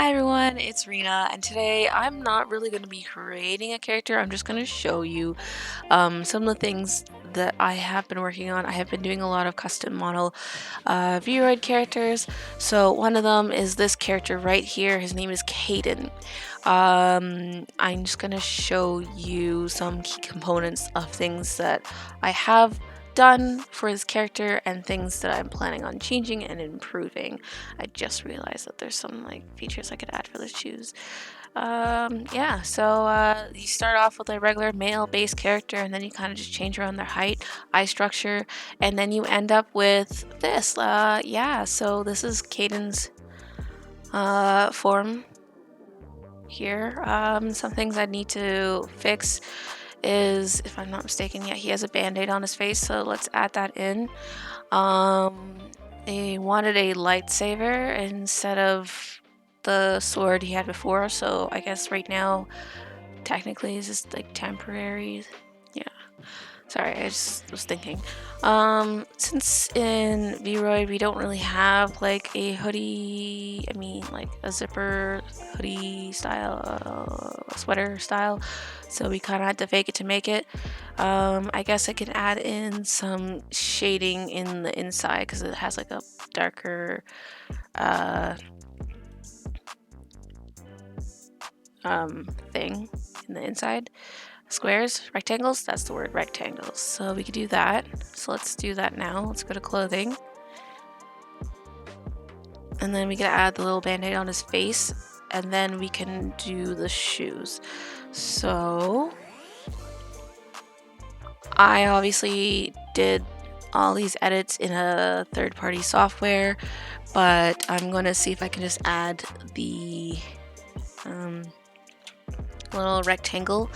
Hi everyone, it's Rena, and today I'm not really going to be creating a character. I'm just going to show you some of the things that I have been working on. I have been doing a lot of custom model Vroid characters. So one of them is this character right here. His name is Kaden. I'm just going to show you some key components of things that I have done for his character and things that I'm planning on changing and improving. I just realized that there's some like features I could add for the shoes. Yeah, so you start off with a regular male base character, and then you kind of just change around their height, eye structure, and then you end up with this. Yeah, so this is Caden's form here. Some things I need to fix is, if I'm not mistaken, yeah, he has a band-aid on his face, so let's add that in. They wanted a lightsaber instead of the sword he had before, so I guess right now technically is just like temporary. Yeah, sorry, I just was thinking. Since in Vroid we don't really have like a hoodie, I mean like a zipper hoodie style, sweater style, so we kind of had to fake it to make it. I guess I can add in some shading in the inside because it has like a darker thing in the inside. Squares, rectangles, that's the word, rectangles. So we could do that. So let's do that now. Let's go to clothing. And then we can add the little band-aid on his face, and then we can do the shoes. So I obviously did all these edits in a third-party software, but I'm going to see if I can just add the little rectangle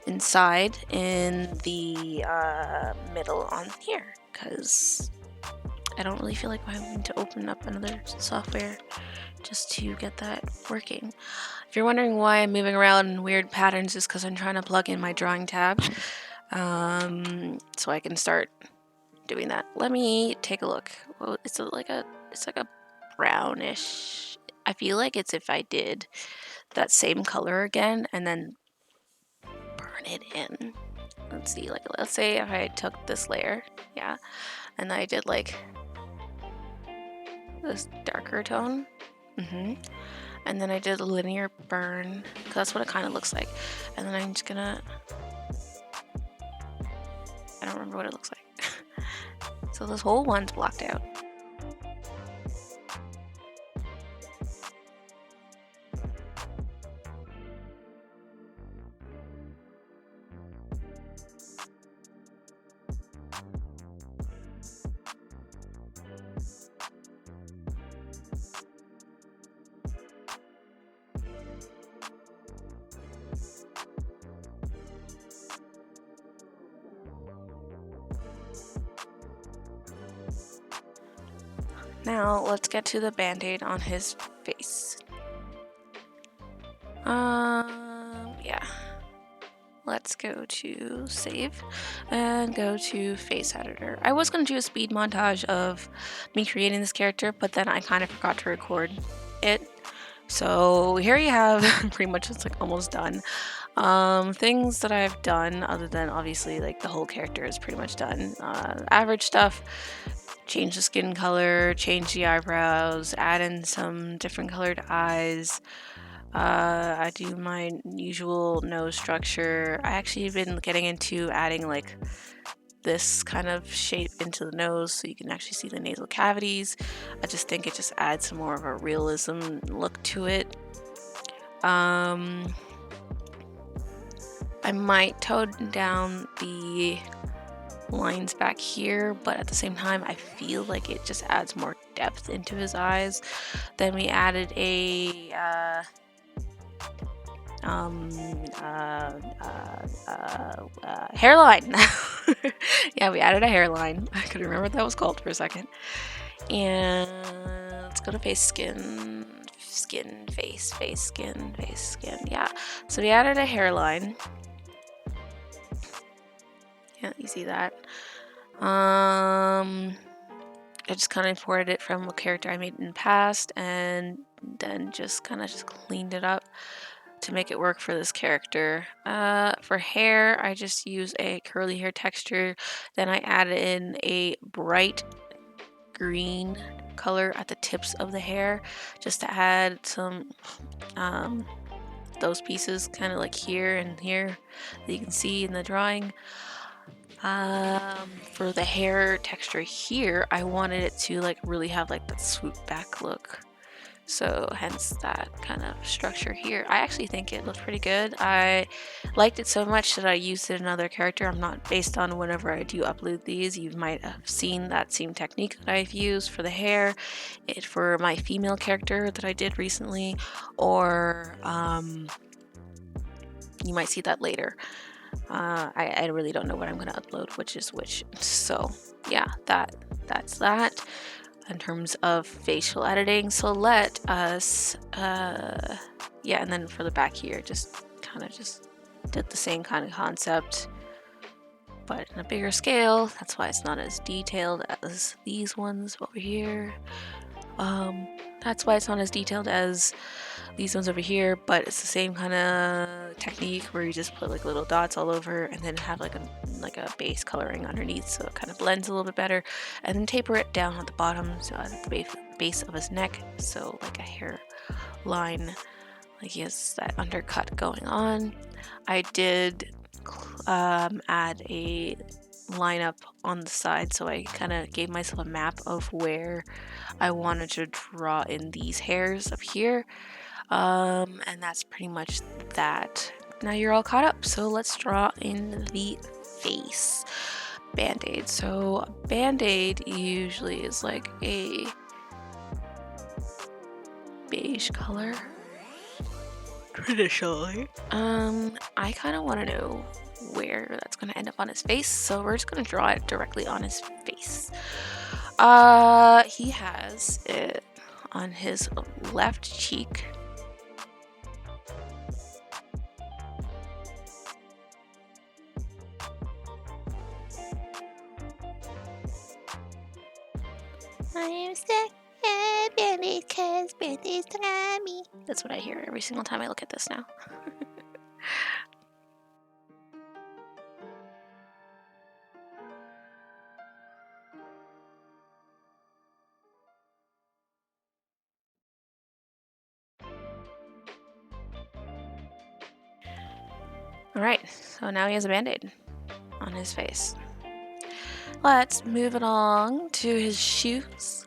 inside in the middle on here, because I don't really feel like having to open up another software just to get that working. If you're wondering why I'm moving around in weird patterns, it's because I'm trying to plug in my drawing tab so I can start doing that. Let me take a look. Well, it's like a brownish. I feel like it's if I did that same color again and then burn it in. Let's see, like let's say if I took this layer, yeah, and I did like this darker tone, and then I did a linear burn, because that's what it kind of looks like, and then I'm just gonna, I don't remember what it looks like. So this whole one's blocked out. Now let's get to the band-aid on his face. Yeah. Let's go to save and go to face editor. I was going to do a speed montage of me creating this character, but then I kind of forgot to record it. So here you have pretty much it's like almost done. Things that I've done other than obviously like the whole character is pretty much done. Average stuff, change the skin color, change the eyebrows, add in some different colored eyes. I do my usual nose structure. I actually have been getting into adding like this kind of shape into the nose so you can actually see the nasal cavities. I just think it just adds some more of a realism look to it. I might tone down the lines back here, but at the same time I feel like it just adds more depth into his eyes. Then we added a hairline. Yeah, we added a hairline. I couldn't remember what that was called for a second. And let's go to face, skin, face, skin. Yeah, so we added a hairline. Yeah, you see that. I just kind of imported it from a character I made in the past and then just kind of just cleaned it up to make it work for this character. For hair, I just use a curly hair texture. Then I added in a bright green color at the tips of the hair just to add some those pieces kind of like here and here that you can see in the drawing. For the hair texture here, I wanted it to like really have like that swoop back look. So hence that kind of structure here. I actually think it looks pretty good. I liked it so much that I used it in another character. I'm not based on whenever I do upload these. You might have seen that same technique that I've used for the hair, for my female character that I did recently, or you might see that later. I really don't know what I'm going to upload, which is which. So yeah, that's that. In terms of facial editing, so let us yeah, and then for the back here, just did the same kind of concept but in a bigger scale. That's why it's not as detailed as these ones over here. That's why it's not as detailed as these ones over here, but it's the same kind of technique where you just put like little dots all over and then have like a base coloring underneath, so it kind of blends a little bit better, and then taper it down at the bottom, so at the base of his neck, so like a hairline, like he has that undercut going on. I did add a lineup on the side, so I kind of gave myself a map of where I wanted to draw in these hairs up here. And that's pretty much that. Now you're all caught up, so let's draw in the face. Band-Aid. So Band-Aid usually is like a beige color. Traditionally. I kind of want to know where that's going to end up on his face, so we're just going to draw it directly on his face. He has it on his left cheek. I am sick and Band-Aid cause Band-Aid's got me. That's what I hear every single time I look at this now. Alright, so now he has a Band-Aid on his face. Let's move it along to his shoes.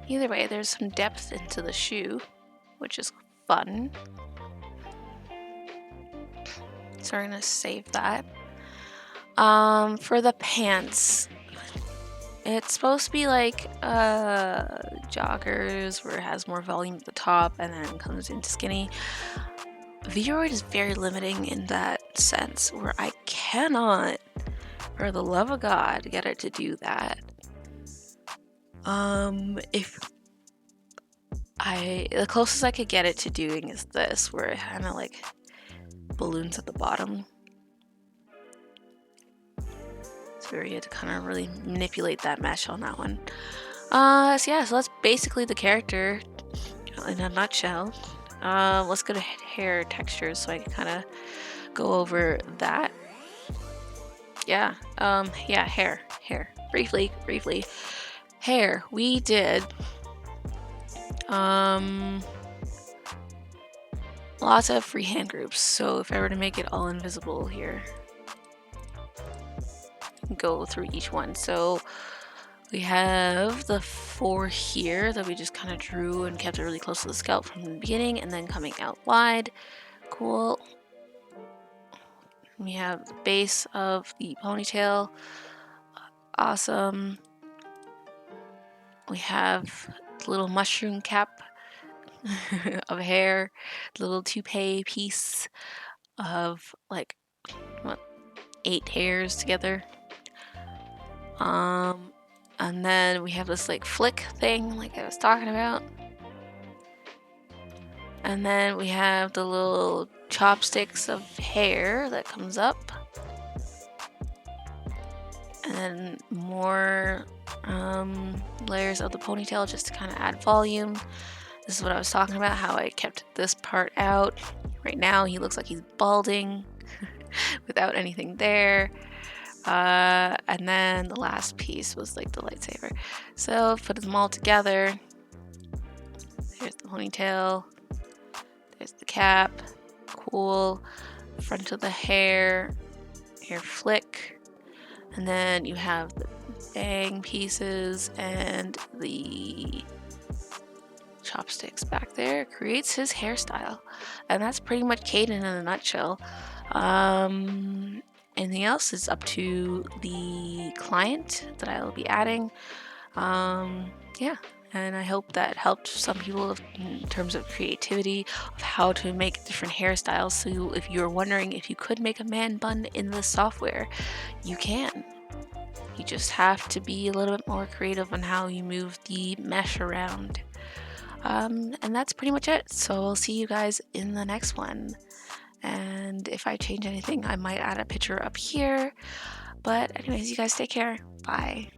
Either way, there's some depth into the shoe, which is fun. So we're gonna save that. For the pants, it's supposed to be like joggers where it has more volume at the top and then comes into skinny. Vroid is very limiting in that sense, where I cannot, for the love of God, get it to do that. The closest I could get it to doing is this, where it kind of like balloons at the bottom. So we had to kind of really manipulate that mesh on that one. So yeah, so that's basically the character in a nutshell. Let's go to hair textures so I can kind of go over that. Yeah, yeah, hair. Briefly. Hair, we did lots of freehand groups. So if I were to make it all invisible here, go through each one. So We have the 4 here that we just kind of drew and kept it really close to the scalp from the beginning, and then coming out wide. Cool. We have the base of the ponytail. Awesome. We have the little mushroom cap of hair, the little toupee piece of like what, 8 hairs together. And then we have this like flick thing like I was talking about. And then we have the little chopsticks of hair that comes up. And then more layers of the ponytail just to kind of add volume. This is what I was talking about, how I kept this part out. Right now he looks like he's balding without anything there. And then the last piece was like the lightsaber. So put them all together. There's the ponytail. There's the cap. Cool. Front of the hair flick. And then you have the bang pieces and the chopsticks back there. Creates his hairstyle. And that's pretty much Kaden in a nutshell. Anything else is up to the client that I will be adding. Yeah, and I hope that helped some people in terms of creativity of how to make different hairstyles. So if you're wondering if you could make a man bun in the software, you can. You just have to be a little bit more creative on how you move the mesh around. And that's pretty much it. So I'll see you guys in the next one. And if I change anything, I might add a picture up here. But anyways, you guys take care. Bye.